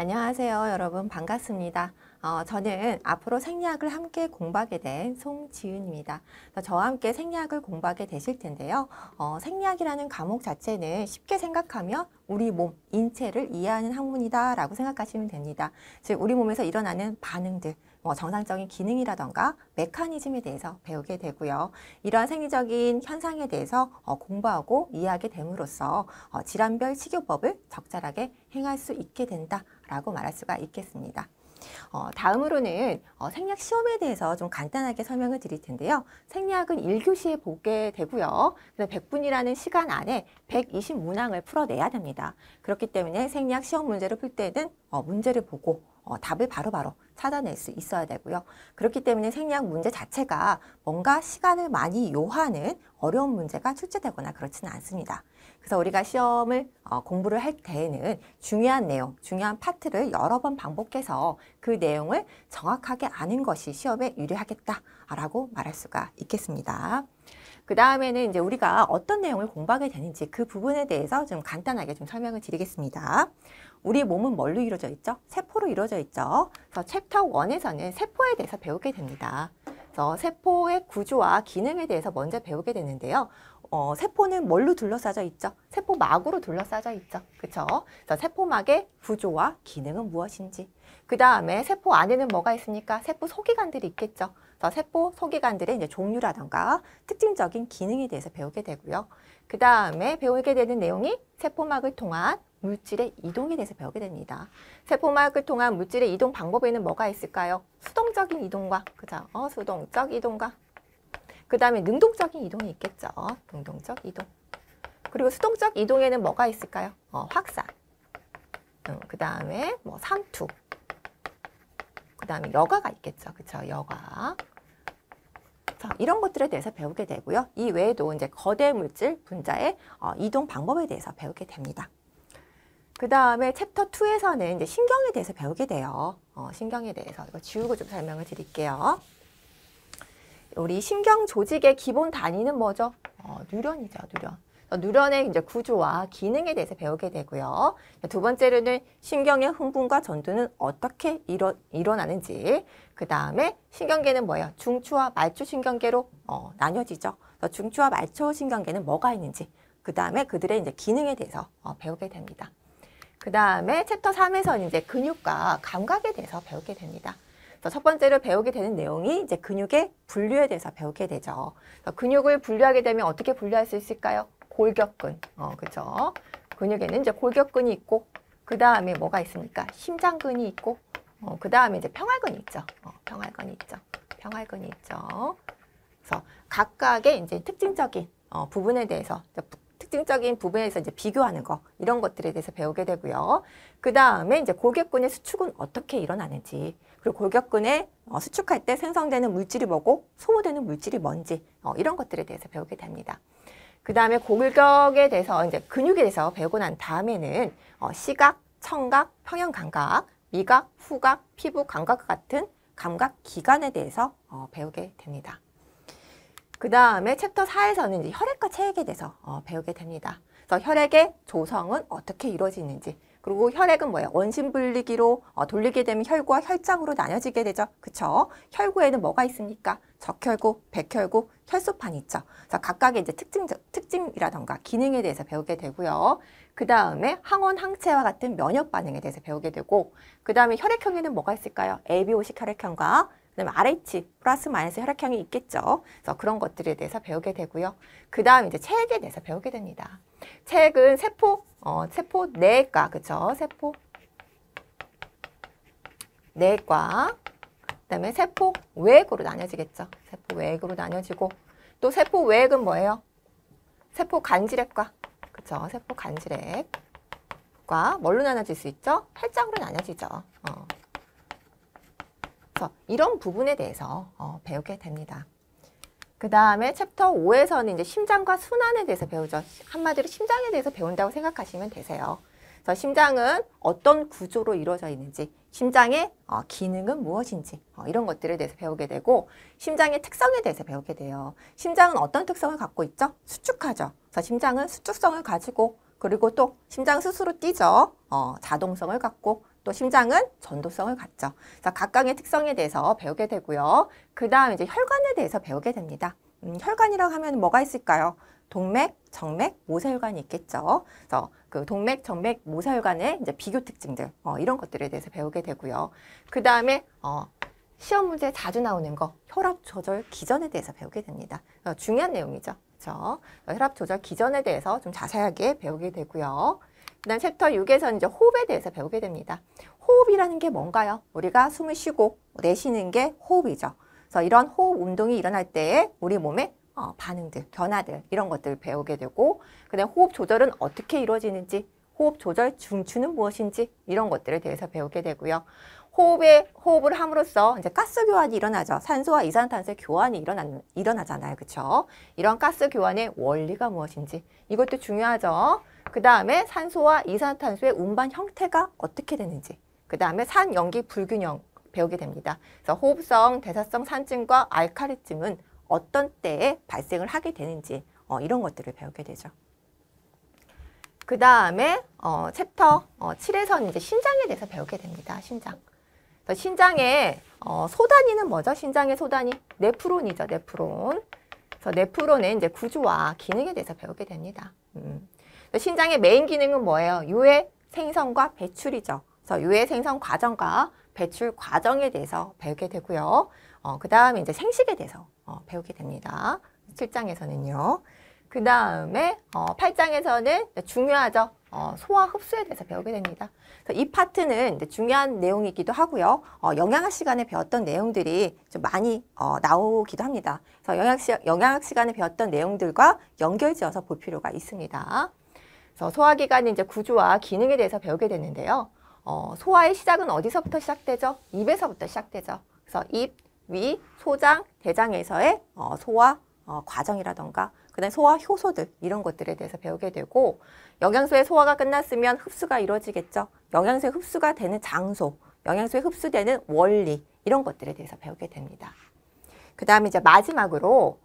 안녕하세요, 여러분. 반갑습니다. 저는 앞으로 생리학을 함께 공부하게 된 송지은입니다. 저와 함께 생리학을 공부하게 되실 텐데요. 생리학이라는 과목 자체는 쉽게 생각하면 우리 몸, 인체를 이해하는 학문이다 라고 생각하시면 됩니다. 즉, 우리 몸에서 일어나는 반응들, 정상적인 기능이라던가 메커니즘에 대해서 배우게 되고요. 이러한 생리적인 현상에 대해서 공부하고 이해하게 됨으로써 질환별 치료법을 적절하게 행할 수 있게 된다라고 말할 수가 있겠습니다. 다음으로는 생리학 시험에 대해서 좀 간단하게 설명을 드릴 텐데요. 생리학은 1교시에 보게 되고요. 100분이라는 시간 안에 120문항을 풀어내야 됩니다. 그렇기 때문에 생리학 시험 문제를 풀 때는 문제를 보고 답을 바로바로 찾아낼 수 있어야 되고요. 그렇기 때문에 생리학 문제 자체가 뭔가 시간을 많이 요하는 어려운 문제가 출제되거나 그렇지는 않습니다. 그래서 우리가 시험을 공부를 할 때에는 중요한 내용, 중요한 파트를 여러 번 반복해서 그 내용을 정확하게 아는 것이 시험에 유리하겠다라고 말할 수가 있겠습니다. 그 다음에는 이제 우리가 어떤 내용을 공부하게 되는지 그 부분에 대해서 좀 간단하게 좀 설명을 드리겠습니다. 우리 몸은 뭘로 이루어져 있죠? 세포로 이루어져 있죠. 그래서 챕터 1에서는 세포에 대해서 배우게 됩니다. 그래서 세포의 구조와 기능에 대해서 먼저 배우게 되는데요. 세포는 뭘로 둘러싸져 있죠? 세포막으로 둘러싸져 있죠. 그렇죠? 그래서 세포막의 구조와 기능은 무엇인지. 그 다음에 세포 안에는 뭐가 있습니까? 세포 소기관들이 있겠죠. 그래서 세포 소기관들의 이제 종류라던가 특징적인 기능에 대해서 배우게 되고요. 그 다음에 배우게 되는 내용이 세포막을 통한 물질의 이동에 대해서 배우게 됩니다. 세포막을 통한 물질의 이동 방법에는 뭐가 있을까요? 수동적인 이동과, 그죠? 수동적 이동과, 그 다음에 능동적인 이동이 있겠죠. 능동적 이동. 그리고 수동적 이동에는 뭐가 있을까요? 확산. 그 다음에 삼투. 그 다음에 여과가 있겠죠. 그쵸? 여과. 자, 이런 것들에 대해서 배우게 되고요. 이 외에도 이제 거대 물질 분자의 이동 방법에 대해서 배우게 됩니다. 그 다음에 챕터 2에서는 이제 신경에 대해서 배우게 돼요. 신경에 대해서 이거 지우고 좀 설명을 드릴게요. 우리 신경 조직의 기본 단위는 뭐죠? 뉴런이죠, 뉴런. 뉴런의 이제 구조와 기능에 대해서 배우게 되고요. 두 번째로는 신경의 흥분과 전두는 어떻게 일어나는지. 그 다음에 신경계는 뭐예요? 중추와 말초 신경계로 나뉘어지죠. 중추와 말초 신경계는 뭐가 있는지. 그 다음에 그들의 이제 기능에 대해서 배우게 됩니다. 그 다음에 챕터 3에서는 이제 근육과 감각에 대해서 배우게 됩니다. 첫 번째로 배우게 되는 내용이 이제 근육의 분류에 대해서 배우게 되죠. 근육을 분류하게 되면 어떻게 분류할 수 있을까요? 골격근, 그죠? 근육에는 이제 골격근이 있고, 그 다음에 뭐가 있습니까? 심장근이 있고, 그 다음에 이제 평활근이 있죠. 평활근이 있죠. 평활근이 있죠. 그래서 각각의 이제 특징적인 부분에 대해서 특징적인 부분에서 이제 비교하는 거 이런 것들에 대해서 배우게 되고요. 그 다음에 이제 골격근의 수축은 어떻게 일어나는지, 그리고 골격근에 수축할 때 생성되는 물질이 뭐고 소모되는 물질이 뭔지 이런 것들에 대해서 배우게 됩니다. 그 다음에 골격에 대해서 이제 근육에 대해서 배우고 난 다음에는 시각, 청각, 평형감각, 미각, 후각, 피부 감각 같은 감각 기관에 대해서 배우게 됩니다. 그 다음에 챕터 4에서는 이제 혈액과 체액에 대해서 배우게 됩니다. 그래서 혈액의 조성은 어떻게 이루어지는지, 그리고 혈액은 뭐예요? 원심 분리기로 돌리게 되면 혈구와 혈장으로 나뉘어지게 되죠. 그쵸? 혈구에는 뭐가 있습니까? 적혈구, 백혈구, 혈소판이 있죠. 그래서 각각의 이제 특징이라던가 기능에 대해서 배우게 되고요. 그 다음에 항원, 항체와 같은 면역 반응에 대해서 배우게 되고, 그 다음에 혈액형에는 뭐가 있을까요? ABO식 혈액형과 그다음에 RH 플러스 마이너스 혈액형이 있겠죠. 그래서 그런 것들에 대해서 배우게 되고요. 그 다음 이제 체액에 대해서 배우게 됩니다. 체액은 세포 내과, 그쵸? 세포 내과, 그다음에 세포 외액으로 나뉘어지겠죠. 세포 외액으로 나뉘어지고, 또 세포 외액은 뭐예요? 세포 간질액과, 그쵸? 세포 간질액과 뭘로 나눠질 수 있죠? 혈장으로 나눠지죠. 이런 부분에 대해서 배우게 됩니다. 그 다음에 챕터 5에서는 이제 심장과 순환에 대해서 배우죠. 한마디로 심장에 대해서 배운다고 생각하시면 되세요. 그래서 심장은 어떤 구조로 이루어져 있는지, 심장의 기능은 무엇인지 이런 것들에 대해서 배우게 되고, 심장의 특성에 대해서 배우게 돼요. 심장은 어떤 특성을 갖고 있죠? 수축하죠. 그래서 심장은 수축성을 가지고, 그리고 또 심장 스스로 뛰죠. 자동성을 갖고, 또 심장은 전도성을 갖죠. 그래서 각각의 특성에 대해서 배우게 되고요. 그 다음 이제 혈관에 대해서 배우게 됩니다. 혈관이라고 하면 뭐가 있을까요? 동맥, 정맥, 모세혈관이 있겠죠. 그래서 그 동맥, 정맥, 모세혈관의 이제 비교 특징들 이런 것들에 대해서 배우게 되고요. 그 다음에 시험 문제에 자주 나오는 거 혈압 조절 기전에 대해서 배우게 됩니다. 중요한 내용이죠. 그렇죠? 혈압 조절 기전에 대해서 좀 자세하게 배우게 되고요. 그다음 챕터 6에서는 이제 호흡에 대해서 배우게 됩니다. 호흡이라는 게 뭔가요? 우리가 숨을 쉬고 내쉬는 게 호흡이죠. 그래서 이런 호흡 운동이 일어날 때에 우리 몸에 반응들, 변화들 이런 것들을 배우게 되고 그다음 호흡 조절은 어떻게 이루어지는지 호흡 조절 중추는 무엇인지 이런 것들에 대해서 배우게 되고요. 호흡을 함으로써 이제 가스 교환이 일어나죠. 산소와 이산화탄소의 교환이 일어나잖아요. 그렇죠? 이런 가스 교환의 원리가 무엇인지 이것도 중요하죠. 그 다음에 산소와 이산화탄소의 운반 형태가 어떻게 되는지 그 다음에 산염기 불균형 배우게 됩니다. 그래서 호흡성, 대사성 산증과 알칼리증은 어떤 때에 발생을 하게 되는지 이런 것들을 배우게 되죠. 그 다음에 챕터 7에서는 이제 신장에 대해서 배우게 됩니다. 신장. 그래서 신장의 소단위는 뭐죠? 신장의 소단위 네프론이죠. 네프론. 그래서 네프론의 이제 구조와 기능에 대해서 배우게 됩니다. 신장의 메인 기능은 뭐예요? 유해 생성과 배출이죠. 그래서 유해 생성 과정과 배출 과정에 대해서 배우게 되고요. 그 다음에 이제 생식에 대해서 배우게 됩니다. 7장에서는요. 그 다음에 8장에서는 중요하죠. 소화 흡수에 대해서 배우게 됩니다. 그래서 이 파트는 이제 중요한 내용이기도 하고요. 영양학 시간에 배웠던 내용들이 좀 많이 나오기도 합니다. 그래서 영양학 시간에 배웠던 내용들과 연결지어서 볼 필요가 있습니다. 그래서 소화기관의 이제 구조와 기능에 대해서 배우게 되는데요. 소화의 시작은 어디서부터 시작되죠? 입에서부터 시작되죠. 그래서 입, 위, 소장, 대장에서의 소화 과정이라던가 그다음에 소화 효소들 이런 것들에 대해서 배우게 되고 영양소의 소화가 끝났으면 흡수가 이루어지겠죠. 영양소의 흡수가 되는 장소, 영양소의 흡수되는 원리 이런 것들에 대해서 배우게 됩니다. 그 다음에 이제 마지막으로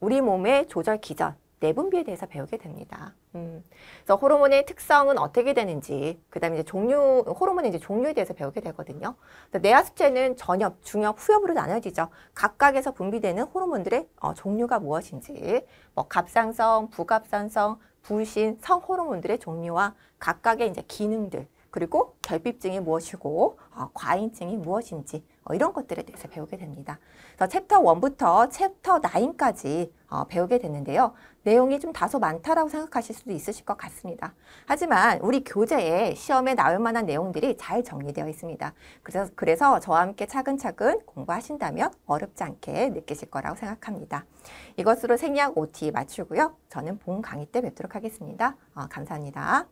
우리 몸의 조절 기전, 내분비에 대해서 배우게 됩니다. 그래서 호르몬의 특성은 어떻게 되는지, 그 다음에 이제 호르몬의 이제 종류에 대해서 배우게 되거든요. 내하수체는 전엽, 중엽, 후엽으로 나눠지죠. 각각에서 분비되는 호르몬들의 종류가 무엇인지, 뭐 갑상선, 부갑산성, 부신, 성호르몬들의 종류와 각각의 이제 기능들, 그리고 결핍증이 무엇이고 과잉증이 무엇인지 이런 것들에 대해서 배우게 됩니다. 그래서 챕터 1부터 챕터 9까지 배우게 됐는데요. 내용이 좀 다소 많다라고 생각하실 수도 있으실 것 같습니다. 하지만 우리 교재에 시험에 나올 만한 내용들이 잘 정리되어 있습니다. 그래서 저와 함께 차근차근 공부하신다면 어렵지 않게 느끼실 거라고 생각합니다. 이것으로 생리학 OT 마치고요. 저는 본 강의 때 뵙도록 하겠습니다. 감사합니다.